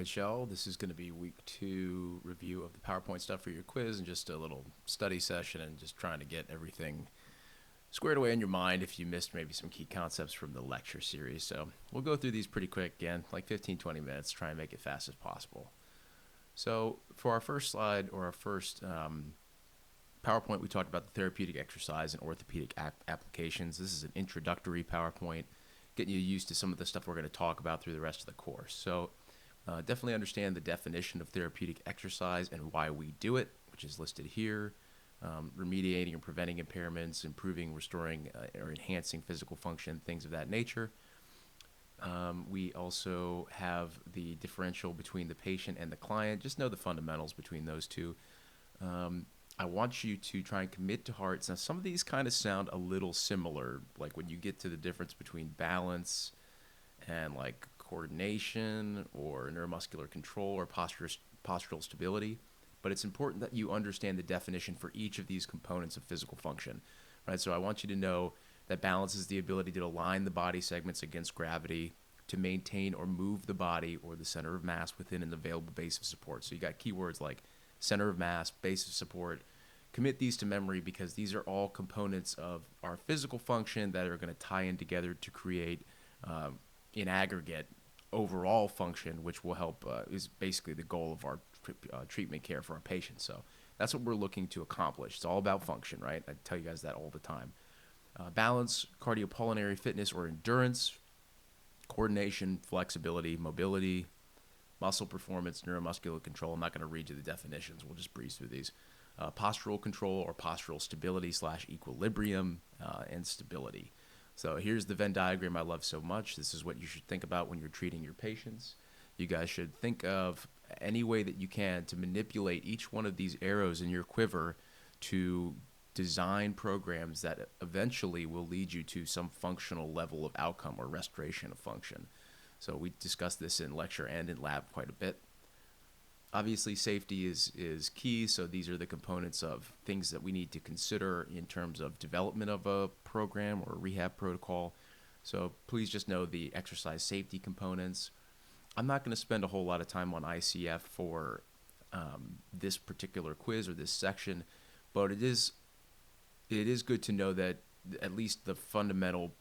right, Shell. This is going to be week 2 review of the PowerPoint stuff for your quiz and just a little study session and just trying to get everything squared away in your mind if you missed maybe some key concepts from the lecture series. So we'll go through these pretty quick again, like 15, 20 minutes, try and make it fast as possible. So for our first slide or our first PowerPoint, we talked about the therapeutic exercise and orthopedic applications. This is an introductory PowerPoint, getting you used to some of the stuff we're going to talk about through the rest of the course. So definitely understand the definition of therapeutic exercise and why we do it, which is listed here. Remediating or preventing impairments, improving, restoring, or enhancing physical function, things of that nature. We also have the differential between the patient and the client. Just know the fundamentals between those two. I want you to try and commit to heart. Now, some of these kind of sound a little similar, like when you get to the difference between balance and like coordination or neuromuscular control or postural stability. But it's important that you understand the definition for each of these components of physical function, right? So I want you to know that balance is the ability to align the body segments against gravity, to maintain or move the body or the center of mass within an available base of support. So you got keywords like center of mass, base of support. Commit these to memory because these are all components of our physical function that are going to tie in together to create, in aggregate, overall function, which will help, is basically the goal of our treatment care for our patients. So that's what we're looking to accomplish. It's all about function, right? I tell you guys that all the time. Balance, cardiopulmonary fitness or endurance, coordination, flexibility, mobility, muscle performance, neuromuscular control. I'm not going to read you the definitions. We'll just breeze through these. Postural control or postural stability / equilibrium and stability. So here's the Venn diagram I love so much. This is what you should think about when you're treating your patients. You guys should think of any way that you can to manipulate each one of these arrows in your quiver to design programs that eventually will lead you to some functional level of outcome or restoration of function. So we discussed this in lecture and in lab quite a bit. Obviously, safety is key, so these are the components of things that we need to consider in terms of development of a program or a rehab protocol. So please just know the exercise safety components. I'm not going to spend a whole lot of time on ICF for this particular quiz or this section, but it is good to know that at least the fundamental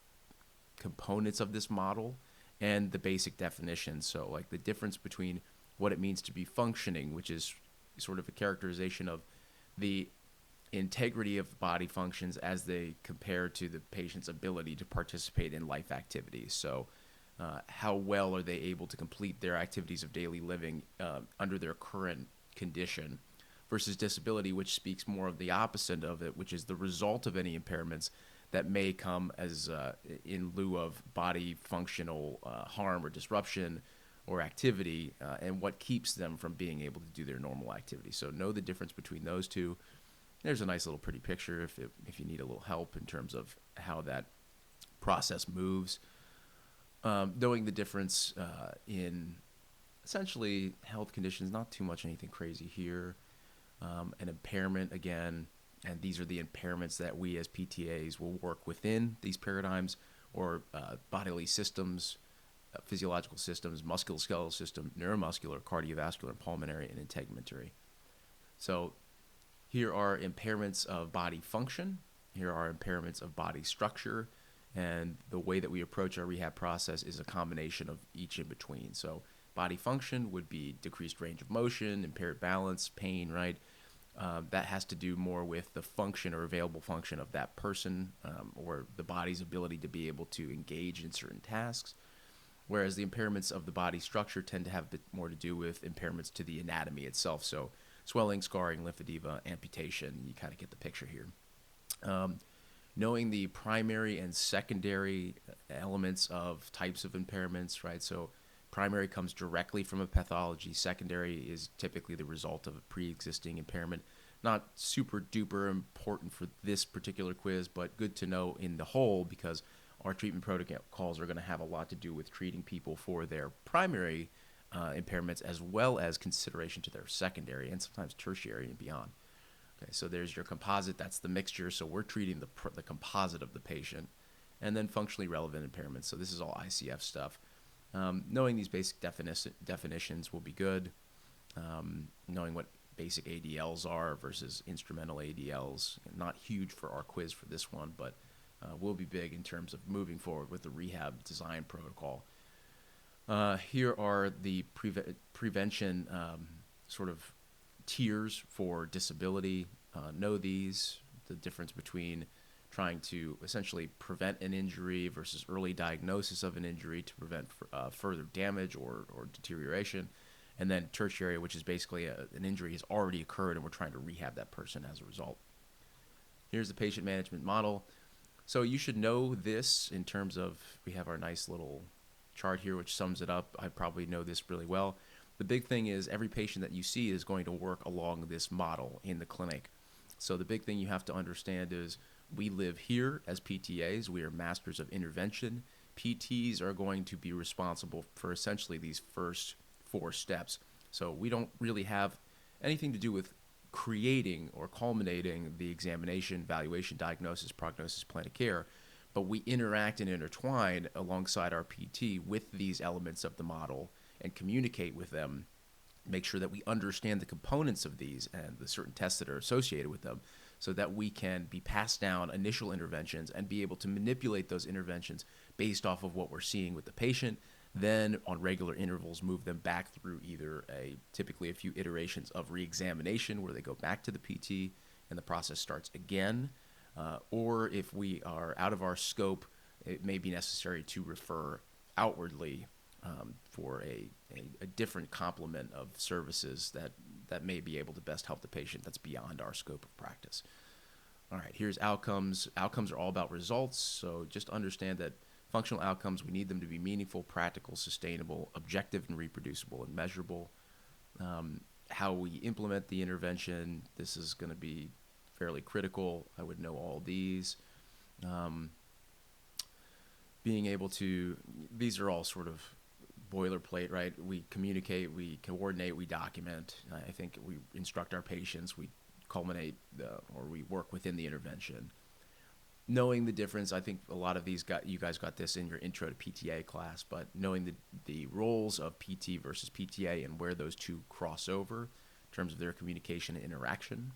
components of this model and the basic definitions. So like the difference between what it means to be functioning, which is sort of a characterization of the integrity of body functions as they compare to the patient's ability to participate in life activities. So how well are they able to complete their activities of daily living under their current condition versus disability, which speaks more of the opposite of it, which is the result of any impairments that may come as in lieu of body functional harm or disruption or activity, and what keeps them from being able to do their normal activity. So know the difference between those two. There's a nice little pretty picture if you need a little help in terms of how that process moves. Knowing the difference in essentially health conditions, not too much anything crazy here. An impairment, again, and these are the impairments that we as PTAs will work within these paradigms or bodily systems, physiological systems, musculoskeletal system, neuromuscular, cardiovascular, and pulmonary, and integumentary. So here are impairments of body function. Here are impairments of body structure. And the way that we approach our rehab process is a combination of each in between. So body function would be decreased range of motion, impaired balance, pain, right? That has to do more with the function or available function of that person or the body's ability to be able to engage in certain tasks. Whereas the impairments of the body structure tend to have a bit more to do with impairments to the anatomy itself. So swelling, scarring, lymphedema, amputation, you kind of get the picture here. Knowing the primary and secondary elements of types of impairments, right? So primary comes directly from a pathology. Secondary is typically the result of a pre-existing impairment. Not super duper important for this particular quiz, but good to know in the whole because our treatment protocols are going to have a lot to do with treating people for their primary impairments as well as consideration to their secondary and sometimes tertiary and beyond. Okay, so there's your composite. That's the mixture. So we're treating the composite of the patient. And then functionally relevant impairments. So this is all ICF stuff. Knowing these basic definitions will be good. Knowing what basic ADLs are versus instrumental ADLs. Not huge for our quiz for this one, but will be big in terms of moving forward with the rehab design protocol. Here are the prevention sort of tiers for disability. Know these, the difference between trying to essentially prevent an injury versus early diagnosis of an injury to prevent further damage or deterioration. And then tertiary, which is basically an injury has already occurred and we're trying to rehab that person as a result. Here's the patient management model. So you should know this in terms of, we have our nice little chart here which sums it up. I probably know this really well. The big thing is every patient that you see is going to work along this model in the clinic. So the big thing you have to understand is we live here as PTAs. We are masters of intervention. PTs are going to be responsible for essentially these first 4 steps. So we don't really have anything to do with creating or culminating the examination, evaluation, diagnosis, prognosis, plan of care, but we interact and intertwine alongside our PT with these elements of the model and communicate with them, make sure that we understand the components of these and the certain tests that are associated with them so that we can be passed down initial interventions and be able to manipulate those interventions based off of what we're seeing with the patient. Then on regular intervals, move them back through either typically a few iterations of reexamination where they go back to the PT and the process starts again. Or if we are out of our scope, it may be necessary to refer outwardly for a different complement of services that may be able to best help the patient that's beyond our scope of practice. All right, here's outcomes. Outcomes are all about results, so just understand that functional outcomes, we need them to be meaningful, practical, sustainable, objective and reproducible and measurable. How we implement the intervention, this is going to be fairly critical. I would know all these. Being able to, these are all sort of boilerplate, right? We communicate, we coordinate, we document. I think we instruct our patients, we culminate or we work within the intervention. Knowing the difference, I think a lot of these you guys got this in your intro to PTA class, but knowing the roles of PT versus PTA and where those two cross over in terms of their communication and interaction.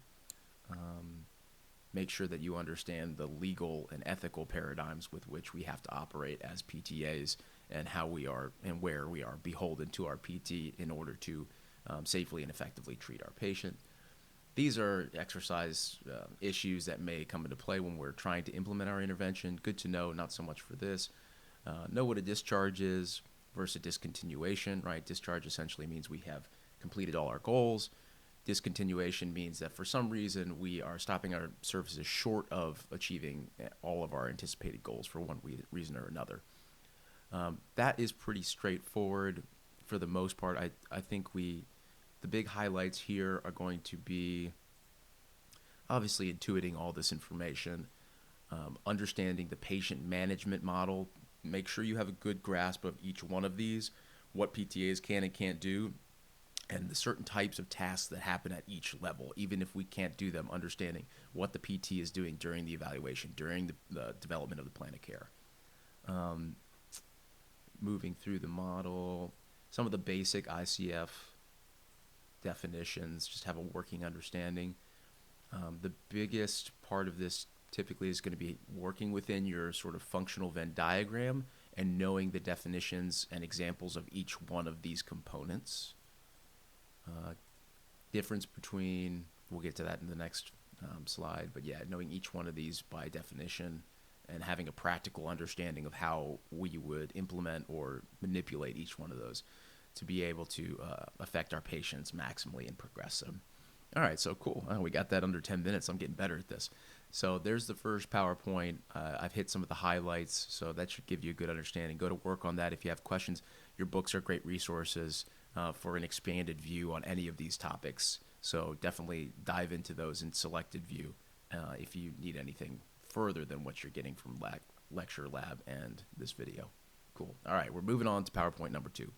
Make sure that you understand the legal and ethical paradigms with which we have to operate as PTAs and how we are and where we are beholden to our PT in order to safely and effectively treat our patient. These are exercise issues that may come into play when we're trying to implement our intervention. Good to know, not so much for this. Know what a discharge is versus a discontinuation, right? Discharge essentially means we have completed all our goals. Discontinuation means that for some reason we are stopping our services short of achieving all of our anticipated goals for one reason or another. That is pretty straightforward for the most part. I think the big highlights here are going to be obviously intuiting all this information, understanding the patient management model. Make sure you have a good grasp of each one of these, what PTAs can and can't do, and the certain types of tasks that happen at each level. Even if we can't do them, understanding what the PT is doing during the evaluation, during the development of the plan of care. Moving through the model, some of the basic ICF definitions, just have a working understanding. The biggest part of this typically is going to be working within your sort of functional Venn diagram and knowing the definitions and examples of each one of these components. Difference between, we'll get to that in the next slide, but yeah, knowing each one of these by definition and having a practical understanding of how we would implement or manipulate each one of those to be able to affect our patients maximally and progress them. All right, so cool. We got that under 10 minutes. I'm getting better at this. So there's the first PowerPoint. I've hit some of the highlights, so that should give you a good understanding. Go to work on that. If you have questions, your books are great resources for an expanded view on any of these topics. So definitely dive into those in selected view if you need anything further than what you're getting from lecture, lab, and this video. Cool. All right, we're moving on to PowerPoint number 2.